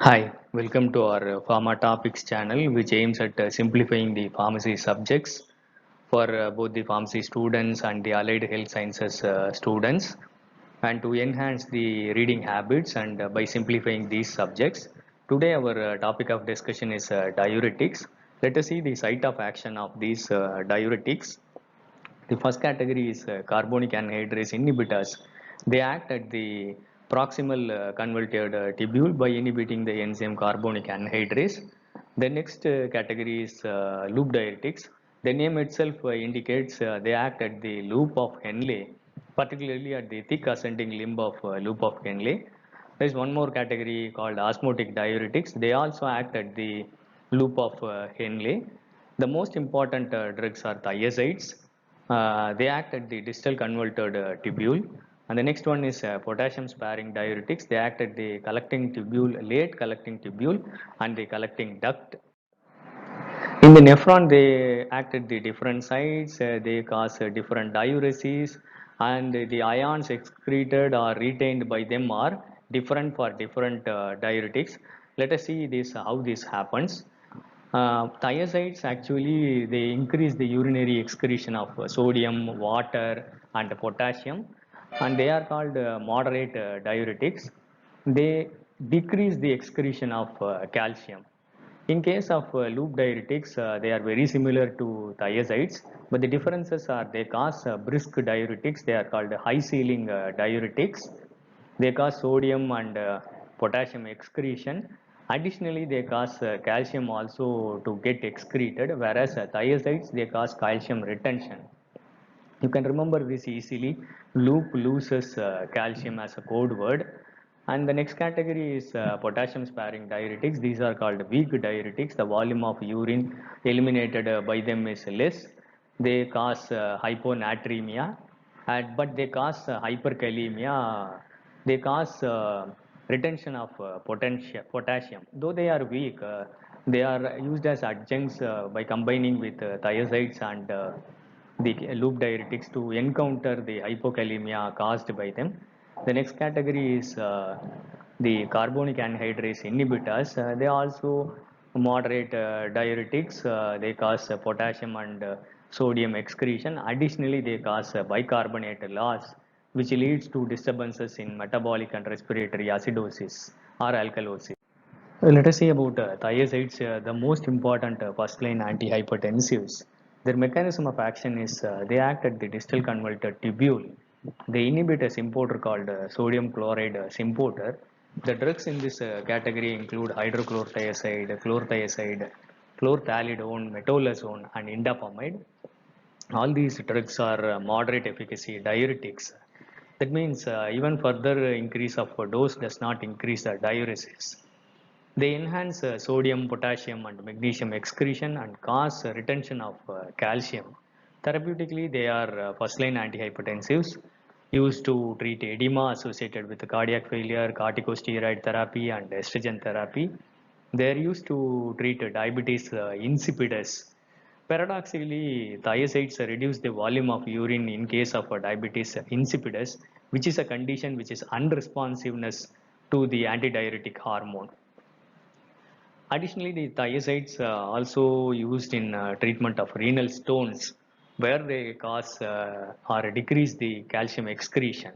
Hi, welcome to our Pharma Topics channel, which aims at simplifying the pharmacy subjects for both the pharmacy students and the allied health sciences students, and to enhance the reading habits and by simplifying these subjects. Today, our topic of discussion is diuretics. Let us see the site of action of these diuretics. The first category is carbonic anhydrase inhibitors. They act at the proximal converted tubule by inhibiting the enzyme carbonic anhydrase. The next category is loop diuretics. The name itself indicates they act at the loop of Henle, particularly at the thick ascending limb of loop of Henle. There is one more category called osmotic diuretics. They also act at the loop of Henle. The most important drugs are thiazides. They act at the distal convoluted tubule. And the next one is potassium sparing diuretics. They act at the collecting tubule, late collecting tubule, and the collecting duct. In the nephron, they act at the different sites. They cause different diuresis, and the ions excreted or retained by them are different for different diuretics. Let us see this how this happens. Thiazides actually they increase the urinary excretion of sodium, water, and potassium, and they are called moderate diuretics. They decrease the excretion of calcium. In case of loop diuretics, they are very similar to thiazides, but the differences are they cause brisk diuretics. They are called high ceiling diuretics. They cause sodium and potassium excretion. Additionally, they cause calcium also to get excreted, whereas thiazides they cause calcium retention. You can remember this easily. Loop loses calcium as a code word. And the next category is potassium sparing diuretics. These are called weak diuretics. The volume of urine eliminated by them is less. They cause hyponatremia, but they cause hyperkalemia. They cause retention of potassium. Though they are weak, they are used as adjuncts by combining with thiazides and the loop diuretics to encounter the hypokalemia caused by them. The next category is the carbonic anhydrase inhibitors. They also moderate diuretics. They cause potassium and sodium excretion. Additionally, they cause bicarbonate loss, which leads to disturbances in metabolic and respiratory acidosis or alkalosis. Let us see about thiazides, the most important first line antihypertensives. Their mechanism of action is they act at the distal convoluted tubule. They inhibit a symporter called sodium chloride symporter. The drugs in this category include hydrochlorothiazide, chlorothiazide, chlorthalidone, metolazone, and indapamide. All these drugs are moderate efficacy diuretics. That means even further increase of dose does not increase the diuresis. They enhance sodium, potassium, and magnesium excretion and cause retention of calcium. Therapeutically, they are first line antihypertensives used to treat edema associated with cardiac failure, corticosteroid therapy, and estrogen therapy. They are used to treat diabetes insipidus. Paradoxically, thiazides reduce the volume of urine in case of diabetes insipidus, which is a condition which is unresponsiveness to the antidiuretic hormone. Additionally, the thiazides also used in treatment of renal stones, where they cause or decrease the calcium excretion.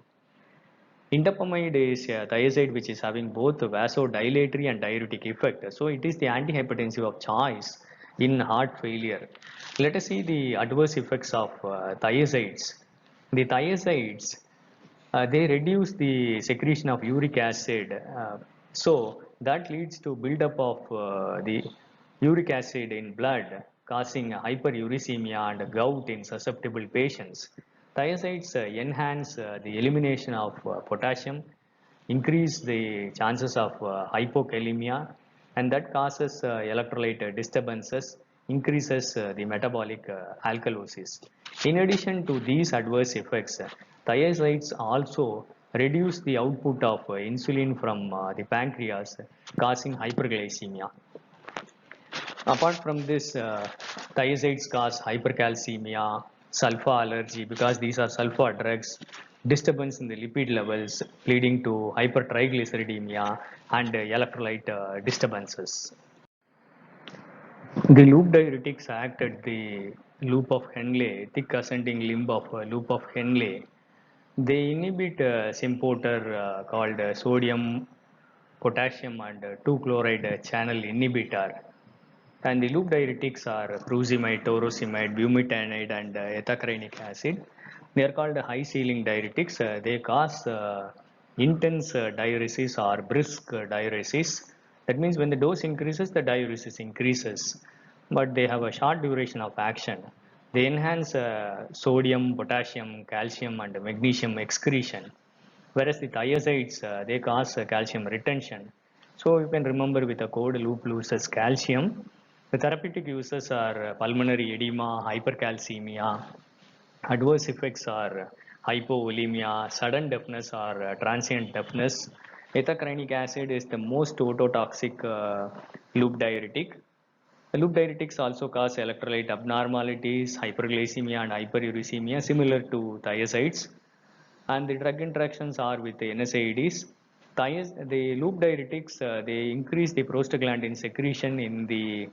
Indapamide is a thiazide which is having both vasodilatory and diuretic effect. So it is the antihypertensive of choice in heart failure. Let us see the adverse effects of thiazides. The thiazides they reduce the secretion of uric acid. So that leads to buildup of the uric acid in blood, causing hyperuricemia and gout in susceptible patients. Thiazides enhance the elimination of potassium, increase the chances of hypokalemia, and that causes electrolyte disturbances, increases the metabolic alkalosis. In addition to these adverse effects, thiazides also reduce the output of insulin from the pancreas, causing hyperglycemia. Apart from this, thiazides cause hypercalcemia, sulfa allergy because these are sulfa drugs, disturbance in the lipid levels leading to hypertriglyceridemia and electrolyte disturbances. The loop diuretics act at the loop of Henle, thick ascending limb of loop of Henle. They inhibit symporter called sodium, potassium and 2-chloride channel inhibitor. And the loop diuretics are furosemide, torocimide, bumetanide and ethacrynic acid. They are called high ceiling diuretics. They cause intense diuresis or brisk diuresis. That means when the dose increases, the diuresis increases. But they have a short duration of action. They enhance sodium, potassium, calcium and magnesium excretion. Whereas the thiazides, they cause calcium retention. So you can remember with a code loop loses calcium. The therapeutic uses are pulmonary edema, hypercalcemia. Adverse effects are hypovolemia, sudden deafness or transient deafness. Ethacrynic acid is the most ototoxic loop diuretic. The loop diuretics also cause electrolyte abnormalities, hyperglycemia and hyperuricemia similar to thiazides. And the drug interactions are with the NSAIDs. The loop diuretics, they increase the prostaglandin secretion in the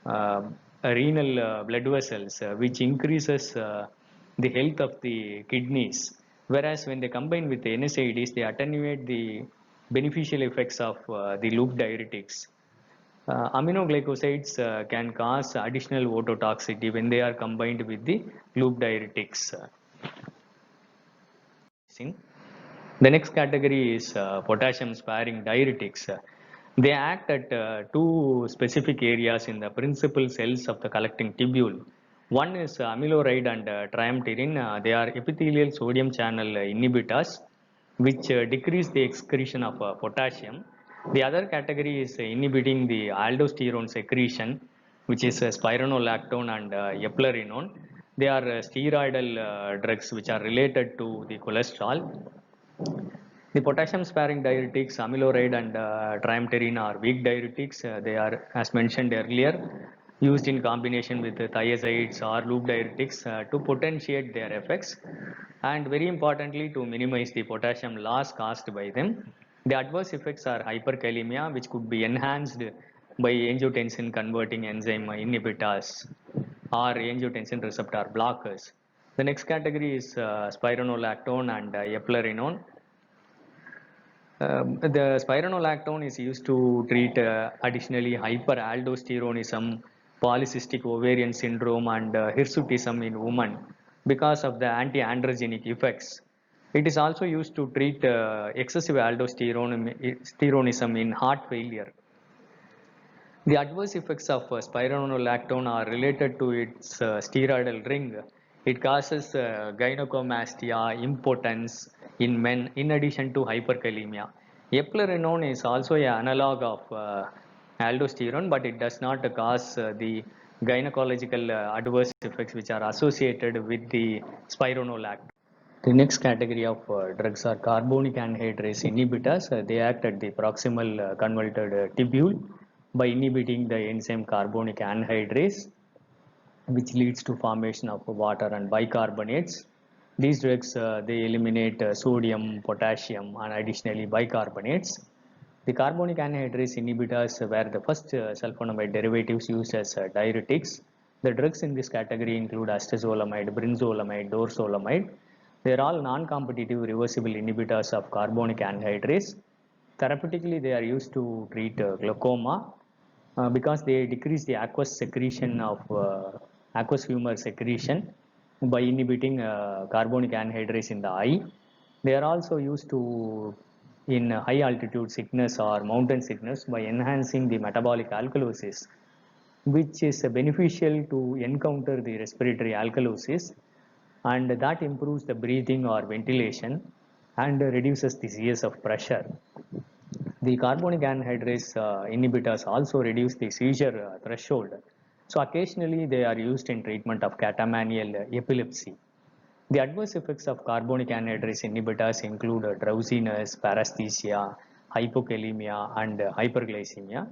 uh, renal blood vessels, which increases the health of the kidneys. Whereas when they combine with the NSAIDs, they attenuate the beneficial effects of the loop diuretics. Aminoglycosides can cause additional ototoxicity when they are combined with the loop diuretics. The next category is potassium sparing diuretics. They act at two specific areas in the principal cells of the collecting tubule. One is amiloride and triamterene. They are epithelial sodium channel inhibitors which decrease the excretion of potassium. The other category is inhibiting the aldosterone secretion, which is spironolactone and eplerenone. They are steroidal drugs which are related to the cholesterol. The potassium sparing diuretics, amiloride and triamterene are weak diuretics. They are, as mentioned earlier, used in combination with thiazides or loop diuretics to potentiate their effects and very importantly to minimize the potassium loss caused by them. The adverse effects are hyperkalemia, which could be enhanced by angiotensin converting enzyme inhibitors or angiotensin receptor blockers. The next category is spironolactone and eplerenone. The spironolactone is used to treat additionally hyperaldosteronism, polycystic ovarian syndrome, and hirsutism in women because of the anti-androgenic effects. It is also used to treat excessive aldosteronism in heart failure. The adverse effects of spironolactone are related to its steroidal ring. It causes gynecomastia, impotence in men, in addition to hyperkalemia. Eplerenone is also an analog of aldosterone, but it does not cause the gynecological adverse effects which are associated with the spironolactone. The next category of drugs are carbonic anhydrase inhibitors. They act at the proximal convoluted tubule by inhibiting the enzyme carbonic anhydrase, which leads to formation of water and bicarbonates. These drugs they eliminate sodium, potassium, and additionally bicarbonates. The carbonic anhydrase inhibitors were the first sulfonamide derivatives used as diuretics. The drugs in this category include astazolamide, brinzolamide, dorzolamide. They are all non-competitive reversible inhibitors of carbonic anhydrase. Therapeutically, they are used to treat glaucoma because they decrease the aqueous secretion of aqueous humor secretion by inhibiting carbonic anhydrase in the eye. They are also used to in high altitude sickness or mountain sickness by enhancing the metabolic alkalosis, which is beneficial to encounter the respiratory alkalosis and that improves the breathing or ventilation and reduces the CS of pressure. The carbonic anhydrase inhibitors also reduce the seizure threshold. So occasionally they are used in treatment of catamenial epilepsy. The adverse effects of carbonic anhydrase inhibitors include drowsiness, paresthesia, hypokalemia, and hyperglycemia.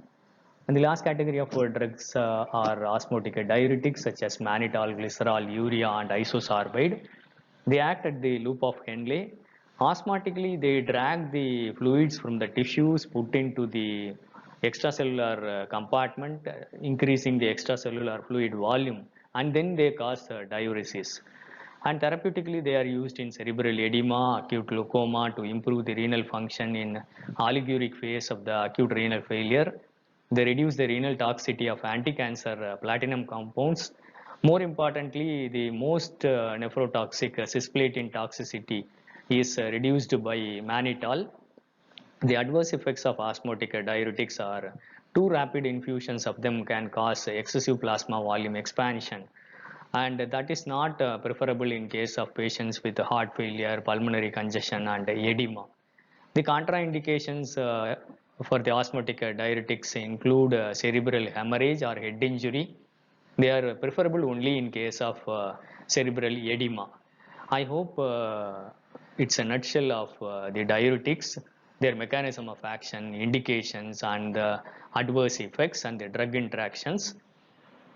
And the last category of drugs are osmotic diuretics such as mannitol, glycerol, urea, and isosorbide. They act at the loop of Henle. Osmotically, they drag the fluids from the tissues put into the extracellular compartment, increasing the extracellular fluid volume, and then they cause diuresis. And therapeutically, they are used in cerebral edema, acute glaucoma to improve the renal function in oliguric phase of the acute renal failure. They reduce the renal toxicity of anti-cancer platinum compounds. More importantly, the most nephrotoxic cisplatin toxicity is reduced by mannitol. The adverse effects of osmotic diuretics are too rapid infusions of them can cause excessive plasma volume expansion, and that is not preferable in case of patients with heart failure, pulmonary congestion, and edema. The contraindications for the osmotic diuretics include cerebral hemorrhage or head injury. They are preferable only in case of cerebral edema. I hope it's a nutshell of the diuretics, their mechanism of action, indications, and the adverse effects and the drug interactions.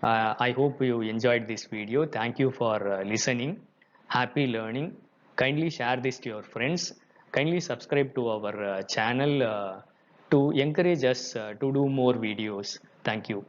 I hope you enjoyed this video. Thank you for listening. Happy learning. Kindly share this to your friends. Kindly subscribe to our channel to encourage us to do more videos. Thank you.